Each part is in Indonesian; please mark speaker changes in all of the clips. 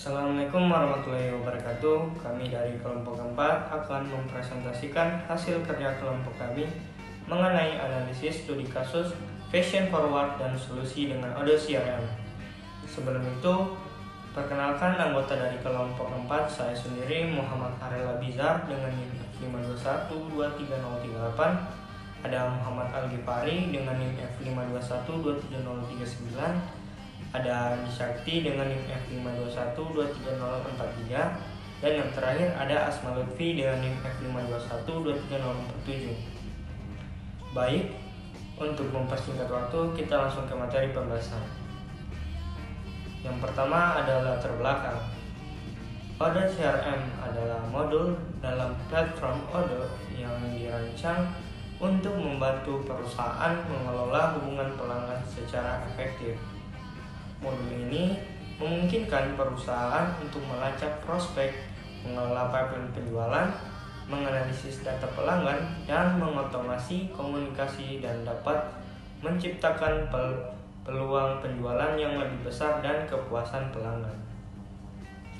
Speaker 1: Assalamualaikum warahmatullahi wabarakatuh. Kami dari kelompok 4 akan mempresentasikan hasil kerja kelompok kami mengenai analisis studi kasus fashion forward dan solusi dengan Odoo CRM. Sebelum itu, perkenalkan anggota dari kelompok 4, saya sendiri Muhammad Arela Bizar dengan NIM F521-23038. Ada Muhammad Al-Ghifari dengan NIM F521-23039. Ada Andi Sakti dengan NIM F521-23043. Dan yang terakhir ada Asma Lutfi dengan NIM F521-23047. Baik, untuk mempersingkat waktu, kita langsung ke materi pembahasan. Yang pertama adalah latar belakang. Odoo CRM adalah modul dalam platform Odoo yang dirancang untuk membantu perusahaan mengelola hubungan pelanggan secara efektif. Modul ini memungkinkan perusahaan untuk melacak prospek, mengelola pipeline penjualan, menganalisis data pelanggan, dan mengotomasi komunikasi dan dapat menciptakan peluang penjualan yang lebih besar dan kepuasan pelanggan.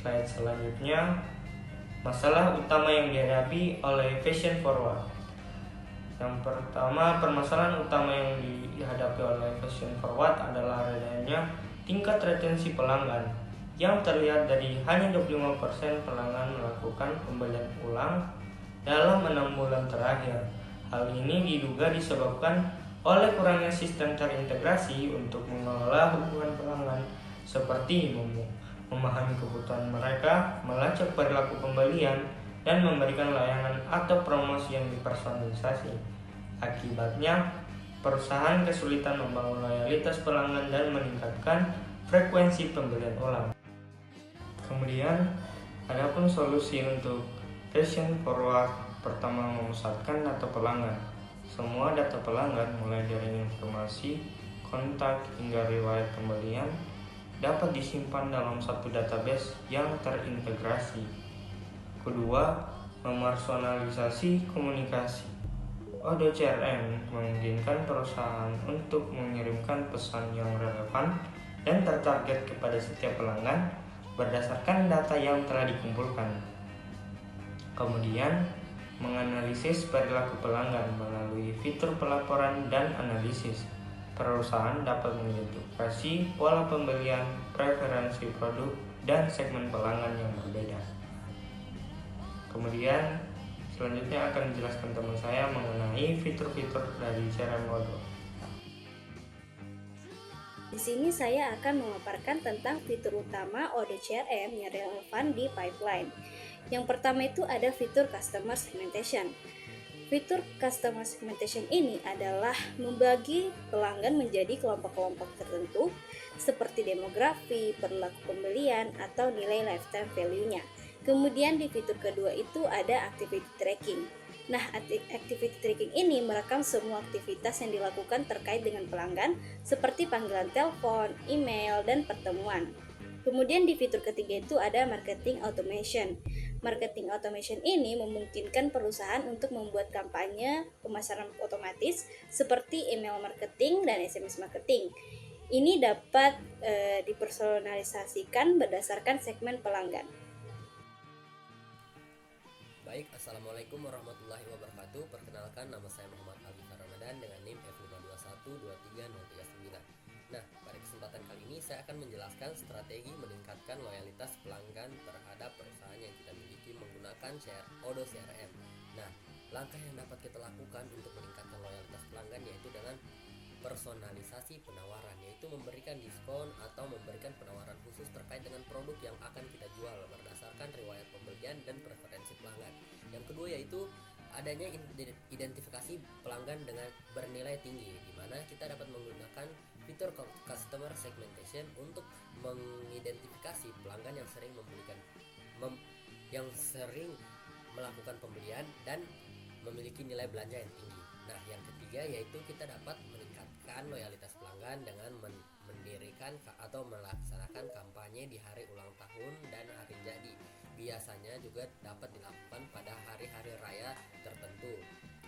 Speaker 1: Slide selanjutnya, masalah utama yang dihadapi oleh Fashion Forward. Yang pertama, permasalahan utama yang dihadapi oleh Fashion Forward adalah adanya tingkat retensi pelanggan yang terlihat dari hanya 25% pelanggan melakukan pembelian ulang dalam 6 bulan terakhir. Hal ini diduga disebabkan oleh kurangnya sistem terintegrasi untuk mengelola hubungan pelanggan, seperti memahami kebutuhan mereka, melacak perilaku pembelian, dan memberikan layanan atau promosi yang dipersonalisasi. Akibatnya, perusahaan kesulitan membangun loyalitas pelanggan dan meningkatkan frekuensi pembelian ulang. Kemudian, adapun solusi untuk Fashion Forward. Pertama, memusatkan data pelanggan. Semua data pelanggan, mulai dari informasi, kontak, hingga riwayat pembelian, dapat disimpan dalam satu database yang terintegrasi. Kedua, memersonalisasi komunikasi. Odoo CRM memungkinkan perusahaan untuk mengirimkan pesan yang relevan dan tertarget kepada setiap pelanggan berdasarkan data yang telah dikumpulkan. Kemudian, menganalisis perilaku pelanggan melalui fitur pelaporan dan analisis. Perusahaan dapat mengidentifikasi pola pembelian, preferensi produk, dan segmen pelanggan yang berbeda. Kemudian, selanjutnya akan dijelaskan teman saya mengenai fitur-fitur dari CRM Odoo.
Speaker 2: Di sini saya akan memaparkan tentang fitur utama Odoo CRM yang relevan di pipeline. Yang pertama itu ada fitur Customer Segmentation. Fitur Customer Segmentation ini adalah membagi pelanggan menjadi kelompok-kelompok tertentu seperti demografi, perilaku pembelian, atau nilai lifetime value-nya. Kemudian di fitur kedua itu ada Activity Tracking. Nah, Activity Tracking ini merekam semua aktivitas yang dilakukan terkait dengan pelanggan seperti panggilan telepon, email, dan pertemuan. Kemudian di fitur ketiga itu ada Marketing Automation. Marketing Automation ini memungkinkan perusahaan untuk membuat kampanye pemasaran otomatis seperti email marketing dan SMS marketing. Ini dapat dipersonalisasikan berdasarkan segmen pelanggan.
Speaker 3: Baik, Assalamualaikum warahmatullahi wabarakatuh. Perkenalkan, nama saya Muhammad Al-Ghifari Ramadan dengan NIM F521-23039. Nah, pada kesempatan kali ini saya akan menjelaskan strategi meningkatkan loyalitas pelanggan terhadap perusahaan yang kita miliki menggunakan Odoo CRM. Nah, langkah yang dapat kita lakukan untuk meningkatkan loyalitas pelanggan yaitu dengan personalisasi penawaran, yaitu memberikan diskon atau memberikan penawaran khusus terkait dengan produk yang akan kita jual berdasarkan riwayat pembelian dan preferensi pelanggan. Yang kedua yaitu adanya identifikasi pelanggan dengan bernilai tinggi, di mana kita dapat menggunakan fitur Customer Segmentation untuk mengidentifikasi pelanggan yang sering melakukan pembelian dan memiliki nilai belanja yang tinggi. Nah, yang ketiga yaitu kita dapat meningkatkan loyalitas pelanggan dengan mendirikan atau melaksanakan kampanye di hari ulang tahun dan hari jadi. Biasanya juga dapat dilakukan pada hari-hari raya tertentu.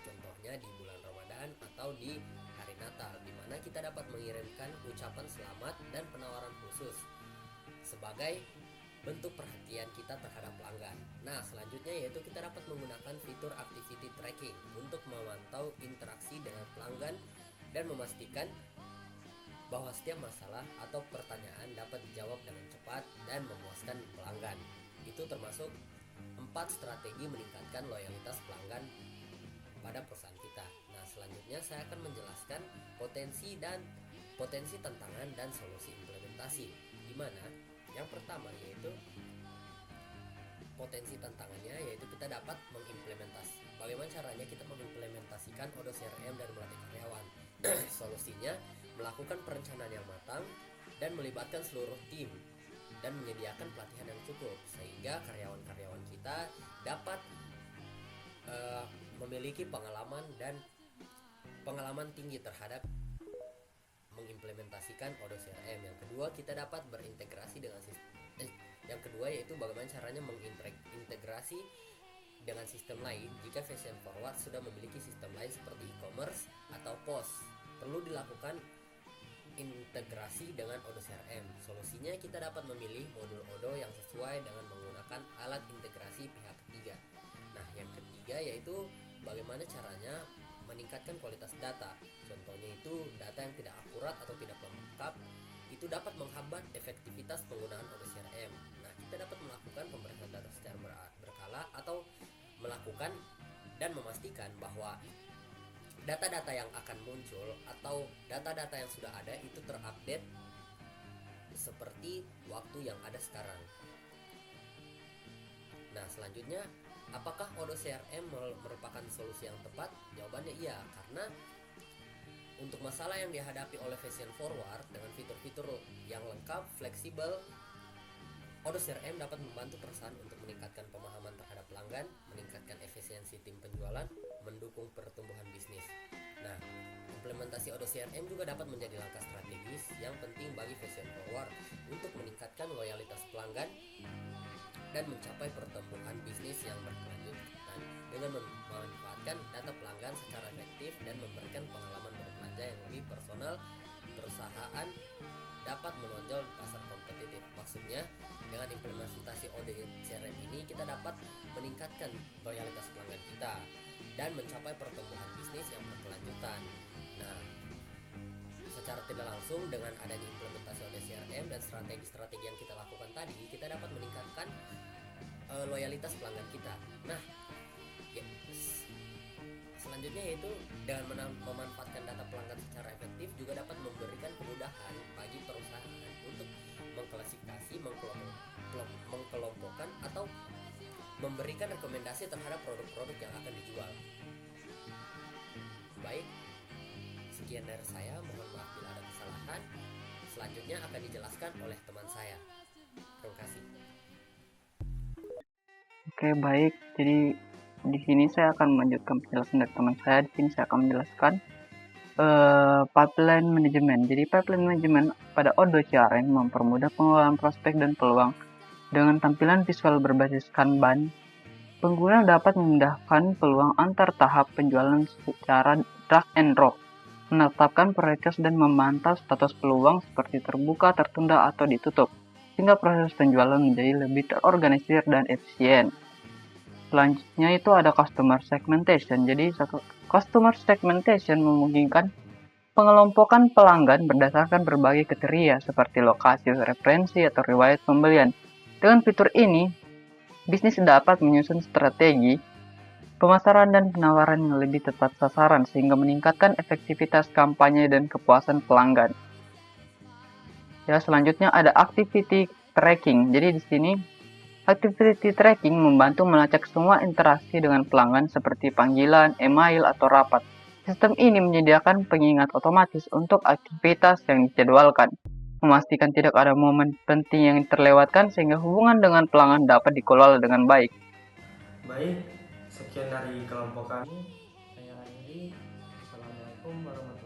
Speaker 3: Contohnya di bulan Ramadan atau di hari Natal, di mana kita dapat mengirimkan ucapan selamat dan penawaran khusus. Sebagai bentuk perhatian kita terhadap pelanggan. Nah, selanjutnya yaitu kita dapat menggunakan fitur activity tracking untuk memantau interaksi dengan pelanggan dan memastikan bahwa setiap masalah atau pertanyaan dapat dijawab dengan cepat dan memuaskan pelanggan. Itu termasuk 4 strategi meningkatkan loyalitas pelanggan pada perusahaan kita. Nah, selanjutnya saya akan menjelaskan potensi tantangan dan solusi implementasi, di mana yang pertama yaitu potensi tantangannya, yaitu kita dapat bagaimana caranya kita mengimplementasikan Odoo CRM dan melatih karyawan. Solusinya melakukan perencanaan yang matang dan melibatkan seluruh tim dan menyediakan pelatihan yang cukup sehingga karyawan-karyawan kita dapat memiliki pengalaman tinggi terhadap mengimplementasikan Odoo CRM. Yang kedua, kita dapat berintegrasi dengan yang kedua yaitu bagaimana caranya mengintegrasi dengan sistem lain. Jika Fashion Forward sudah memiliki sistem lain seperti e-commerce atau POS, perlu dilakukan integrasi dengan Odoo CRM. Solusinya kita dapat memilih modul Odoo yang sesuai dengan menggunakan alat integrasi pihak ketiga. Nah, yang ketiga yaitu bagaimana caranya meningkatkan kualitas data. Contohnya itu data yang tidak akurat atau tidak lengkap itu dapat menghambat efektivitas penggunaan Odoo CRM. Nah, kita dapat melakukan pemeriksaan data secara berkala atau melakukan dan memastikan bahwa data-data yang akan muncul atau data-data yang sudah ada itu terupdate seperti waktu yang ada sekarang. Nah, selanjutnya, apakah Odoo CRM merupakan solusi yang tepat? Jawabannya iya, karena untuk masalah yang dihadapi oleh Fashion Forward dengan fitur-fitur yang lengkap, fleksibel, Odoo CRM dapat membantu perusahaan untuk meningkatkan pemahaman terhadap pelanggan, meningkatkan efisiensi tim penjualan, mendukung pertumbuhan bisnis. Nah, implementasi Odoo CRM juga dapat menjadi langkah strategis yang penting bagi Fashion Forward untuk meningkatkan loyalitas pelanggan dan mencapai pertumbuhan bisnis yang berkelanjutan dengan memanfaatkan data pelanggan secara efektif dan memberikan pengalaman berbelanja yang lebih personal. Perusahaan dapat menonjol di pasar kompetitif. Maksudnya, dengan implementasi Odoo CRM ini kita dapat meningkatkan loyalitas pelanggan kita dan mencapai pertumbuhan bisnis yang berkelanjutan. Nah, secara tidak langsung dengan adanya implementasi Odoo CRM dan strategi-strategi yang kita lakukan tadi, kita dapat meningkatkan loyalitas pelanggan kita. Nah, selanjutnya yaitu dengan memanfaatkan data pelanggan secara efektif juga dapat memberikan kemudahan bagi perusahaan untuk mengklasifikasi, mengkelompokkan atau memberikan rekomendasi terhadap produk-produk yang akan dijual. Baik, sekian dari saya, mohon maaf bila ada kesalahan. Selanjutnya akan dijelaskan oleh teman saya. Terima kasih.
Speaker 4: Oke, baik. Jadi di sini saya akan melanjutkan penjelasan dari teman saya. Di sini saya akan menjelaskan pipeline management. Jadi pipeline management pada Odoo CRM mempermudah pengelolaan prospek dan peluang. Dengan tampilan visual berbasis Kanban, pengguna dapat memindahkan peluang antar tahap penjualan secara drag and drop, menetapkan prioritas dan memantau status peluang seperti terbuka, tertunda, atau ditutup, sehingga proses penjualan menjadi lebih terorganisir dan efisien. Selanjutnya itu ada customer segmentation. Jadi customer segmentation memungkinkan pengelompokan pelanggan berdasarkan berbagai kriteria seperti lokasi, referensi, atau riwayat pembelian. Dengan fitur ini, bisnis dapat menyusun strategi pemasaran dan penawaran yang lebih tepat sasaran sehingga meningkatkan efektivitas kampanye dan kepuasan pelanggan. Ya, selanjutnya ada activity tracking. Jadi di sini activity tracking membantu melacak semua interaksi dengan pelanggan seperti panggilan, email, atau rapat. Sistem ini menyediakan pengingat otomatis untuk aktivitas yang dijadwalkan, memastikan tidak ada momen penting yang terlewatkan sehingga hubungan dengan pelanggan dapat dikelola dengan baik.
Speaker 1: Baik, sekian dari kelompok kami. Saya Randy. Assalamualaikum warahmatullahi wabarakatuh.